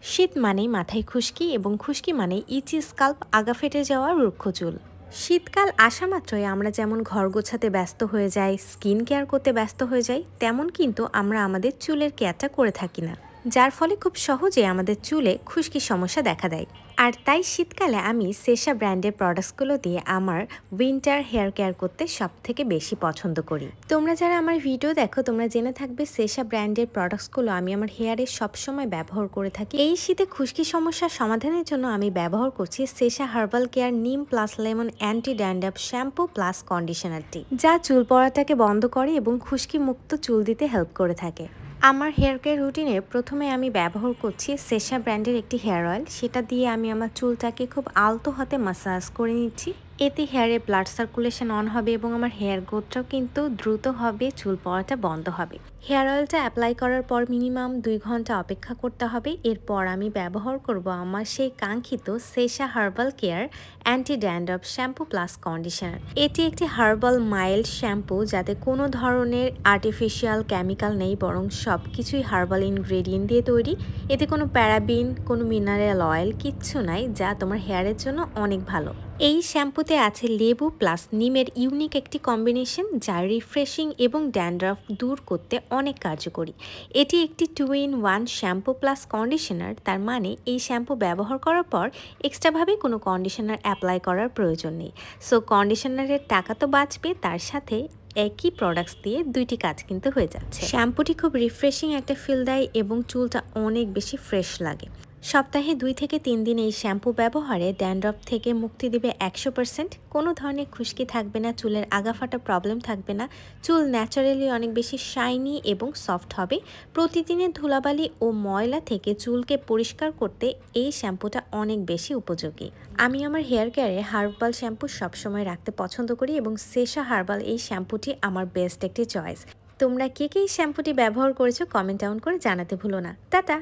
শীত মানেই মাথায় খুশকি এবং খুশকি মানেই ইচি স্কাল্প, আগা ফেটে যাওয়া রুক্ষ চুল। শীতকাল আসা মাত্রই আমরা যেমন ঘর গোছাতে ব্যস্ত হয়ে যাই, স্কিন কেয়ার করতে ব্যস্ত হয়ে যাই, তেমন কিন্তু আমরা আমাদের চুলের কেয়ারটা করে থাকি না, যার ফলে খুব সহজে আমাদের চুলে খুশকির সমস্যা দেখা দেয়। আর তাই শীতকালে আমি সেশা ব্র্যান্ডের প্রোডাক্টসগুলো দিয়ে আমার উইন্টার হেয়ার কেয়ার করতে সবথেকে বেশি পছন্দ করি। তোমরা যারা আমার ভিডিও দেখো তোমরা জেনে থাকবে সেশা ব্র্যান্ডের প্রোডাক্টসগুলো আমি আমার হেয়ারে সবসময় ব্যবহার করে থাকি। এই শীতে খুশকি সমস্যার সমাধানের জন্য আমি ব্যবহার করছি Sesa herbal care neem plus lemon anti dandruff shampoo plus কন্ডিশনারটি, যা চুল পড়াটাকে বন্ধ করে এবং খুশকি মুক্ত চুল দিতে হেল্প করে থাকে। আমার হেয়ার কেয়ার রুটিনে প্রথমে আমি ব্যবহার করছি সেশা ব্র্যান্ডের একটি হেয়ার অয়েল। সেটা দিয়ে আমি আমার চুলটাকে খুব আলতো হাতে মাসাজ করে নিচ্ছি। এতে হেয়ারে ব্লাড সার্কুলেশন অন হবে এবং আমার হেয়ার গ্রোথটাও কিন্তু দ্রুত হবে, চুল পড়াটা বন্ধ হবে। হেয়ার অয়েলটা অ্যাপ্লাই করার পর মিনিমাম 2 ঘন্টা অপেক্ষা করতে হবে। এরপর আমি ব্যবহার করব আমার সেই কাঙ্ক্ষিত Sesa herbal care anti dandruff shampoo plus conditioner. এটি একটি হার্বাল মাইল্ড শ্যাম্পু, যাতে কোনো ধরনের আর্টিফিশিয়াল কেমিক্যাল নেই, বরং সব কিছুই হার্বাল ইনগ্রেডিয়েন্ট দিয়ে তৈরি। এতে কোনো প্যারাবিন, কোনো মিনারেল অয়েল কিচ্ছু নাই, যা তোমার হেয়ারের জন্য অনেক ভালো। এই শ্যাম্পুতে আছে লেবু প্লাস নিমের ইউনিক একটি কম্বিনেশন, যা রিফ্রেশিং এবং ড্যান্ড্রাফ দূর করতে অনেক কার্যকরী। এটি একটি 2-in-1 শ্যাম্পু প্লাস কন্ডিশনার, তার মানে এই শ্যাম্পু ব্যবহার করার পর এক্সট্রাভাবে কোনো কন্ডিশনার অ্যাপ্লাই করার প্রয়োজন নেই। সো কন্ডিশনারের টাকা তো বাঁচবে, তার সাথে একই প্রোডাক্টস দিয়ে দুইটি কাজ কিন্তু হয়ে যাচ্ছে। শ্যাম্পুটি খুব রিফ্রেশিং একটা ফিল দেয় এবং চুলটা অনেক বেশি ফ্রেশ লাগে। সপ্তাহে 2 থেকে 3 দিন এই শ্যাম্পু ব্যবহারে ড্যান্ড্রাফ থেকে মুক্তি দিবে 100%। কোনো ধরনের খুশকি থাকবে না, চুলের আগা ফাটা প্রবলেম থাকবে না, চুল ন্যাচারালি অনেক বেশি শাইনি এবং সফট হবে। প্রতিদিনের ধুলাবালি ও ময়লা থেকে চুলকে পরিষ্কার করতে এই শ্যাম্পুটা অনেক বেশি উপযোগী। আমি আমার হেয়ার কেয়ারে হার্বাল শ্যাম্পু সবসময় রাখতে পছন্দ করি এবং সেশা হার্বাল এই শ্যাম্পুটি আমার বেস্ট একটি চয়েস। তোমরা কে এই শ্যাম্পুটি ব্যবহার করেছো কমেন্ট ডাউন করে জানাতে ভুলো না। টাটা।